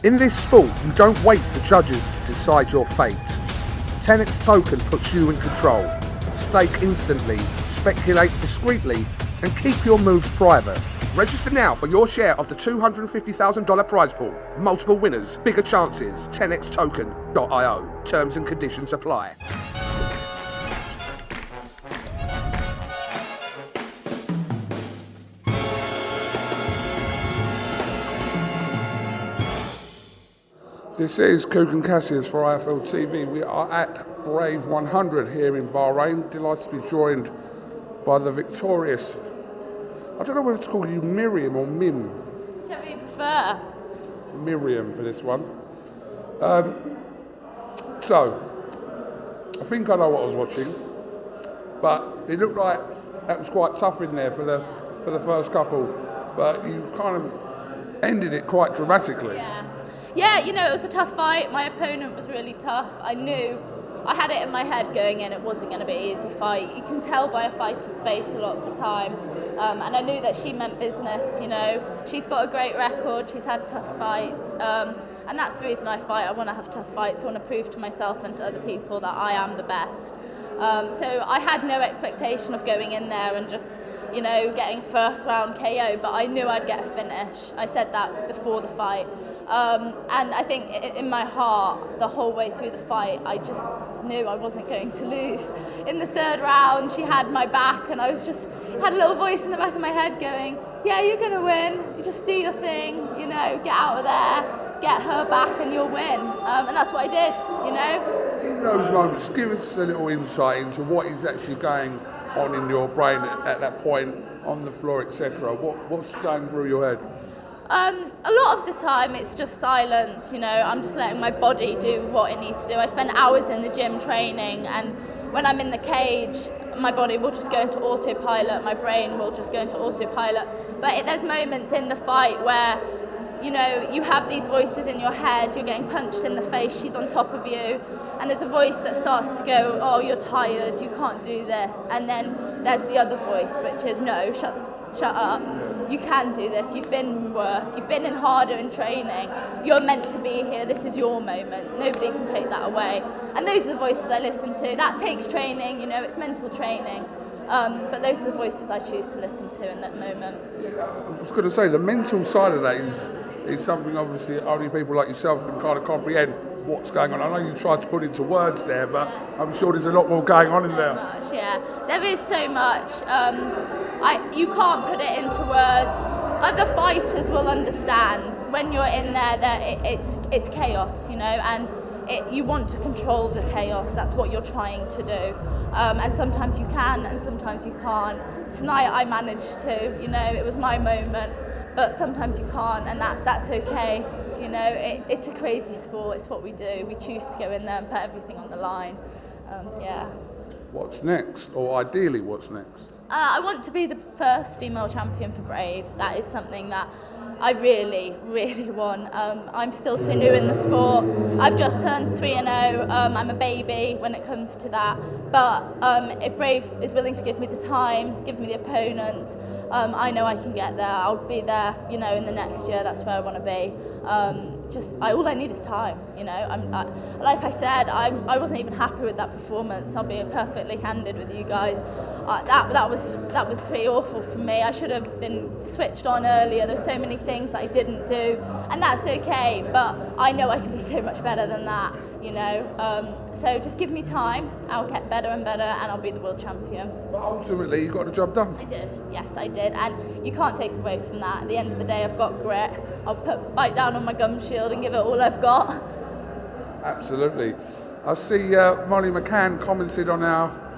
In this sport, you don't wait for judges to decide your fate. TenexToken puts you in control. Stake instantly, speculate discreetly, and keep your moves private. Register now for your share of the $250,000 prize pool. Multiple winners, bigger chances. TenexToken.io. Terms and conditions apply. This is Kugan Cassius for IFLTV. We are at Brave 100 here in Bahrain. Delighted to be joined by the victorious, I don't know whether to call you Miriam or Mim. Whichever you prefer. Miriam for this one. So, I think I know what I was watching, but it looked like that was quite tough in there for the first couple, but you kind of ended it quite dramatically. Yeah, you know, it was a tough fight. My opponent was really tough. I knew, I had it in my head going in, it wasn't going to be an easy fight. You can tell by a fighter's face a lot of the time. And I knew that she meant business, you know. She's got a great record, she's had tough fights. And that's the reason I fight. I want to have tough fights. I want to prove to myself and to other people that I am the best. So I had no expectation of going in there and just, you know, getting first round KO, but I knew I'd get a finish. I said that before the fight. And I think in my heart, the whole way through the fight, I just knew I wasn't going to lose. In the third round, she had my back, and I was just, had a little voice in the back of my head going, yeah, you're going to win. You just do your thing, you know, get out of there, get her back, and you'll win. And that's what I did, you know. In those moments, give us a little insight into what is actually going on in your brain at that point, on the floor, etc. What's going through your head? A lot of the time it's just silence, you know, I'm just letting my body do what it needs to do. I spend hours in the gym training, and when I'm in the cage, my body will just go into autopilot, my brain will just go into autopilot. But there's moments in the fight where, you know, you have these voices in your head, you're getting punched in the face, she's on top of you, and there's a voice that starts to go, oh, you're tired, you can't do this. And then there's the other voice, which is, no, shut up. You can do this, you've been worse, you've been in harder in training, you're meant to be here, this is your moment, nobody can take that away. And those are the voices I listen to. That takes training, you know, it's mental training, but those are the voices I choose to listen to in that moment. I was going to say, the mental side of that is something obviously only people like yourself can kind of comprehend what's going on. I know you tried to put into words there, but I'm sure there's a lot more going on in there. Much, yeah, there is so much. You can't put it into words. Other fighters will understand when you're in there that it's chaos, you know, and you want to control the chaos. That's what you're trying to do, and sometimes you can, and sometimes you can't. Tonight I managed to, you know, it was my moment, but sometimes you can't, and that's okay. You know, it's a crazy sport. It's what we do. We choose to go in there and put everything on the line. Yeah. What's next, or ideally, what's next? I want to be the first female champion for Brave. That is something that I really, really want. I'm still so new in the sport. I've just turned 3-0. I'm a baby when it comes to that. But if Brave is willing to give me the time, give me the opponents, I know I can get there. I'll be there, you know, in the next year. That's where I want to be. All I need is time, you know. Like I said, I wasn't even happy with that performance. I'll be perfectly candid with you guys. That was pretty awful for me. I should have been switched on earlier. There's so many things that I didn't do, and that's okay. But I know I can be so much better than that, you know. So just give me time. I'll get better and better, and I'll be the world champion. But ultimately, you got the job done. I did. Yes, I did, and you can't take away from that. At the end of the day, I've got grit. I'll bite down on my gum shield and give it all I've got. Absolutely. I see Molly McCann commented on our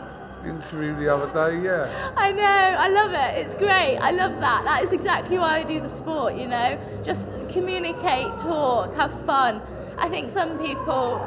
interview the other day, yeah. I know, I love it, it's great, I love that. That is exactly why I do the sport, you know. Just communicate, talk, have fun. I think some people,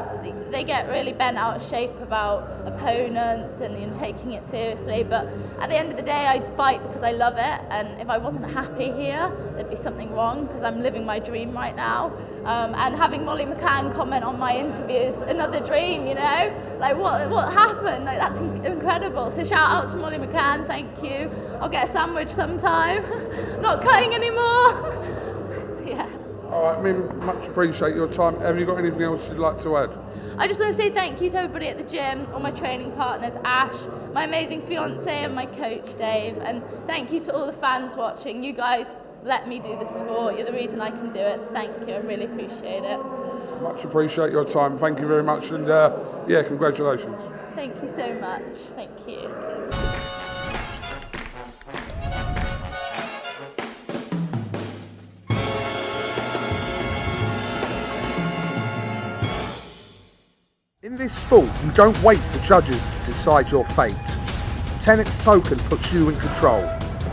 they get really bent out of shape about opponents and, you know, taking it seriously, but at the end of the day I fight because I love it, and if I wasn't happy here there'd be something wrong, because I'm living my dream right now. And having Molly McCann comment on my interview is another dream, you know, like what happened, like that's incredible. So shout out to Molly McCann, thank you. I'll get a sandwich sometime. Not cutting anymore. Yeah. All right, Mim, much appreciate your time. Have you got anything else you'd like to add? I just want to say thank you to everybody at the gym, all my training partners, Ash, my amazing fiance and my coach, Dave, and thank you to all the fans watching. You guys let me do this sport. You're the reason I can do it, so thank you. I really appreciate it. Much appreciate your time. Thank you very much, and congratulations. Thank you so much. Thank you. In this sport, you don't wait for judges to decide your fate. TenexToken puts you in control.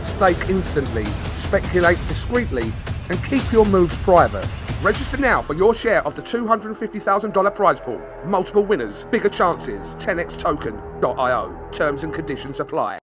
Stake instantly, speculate discreetly, and keep your moves private. Register now for your share of the $250,000 prize pool. Multiple winners, bigger chances. TenexToken.io. Terms and conditions apply.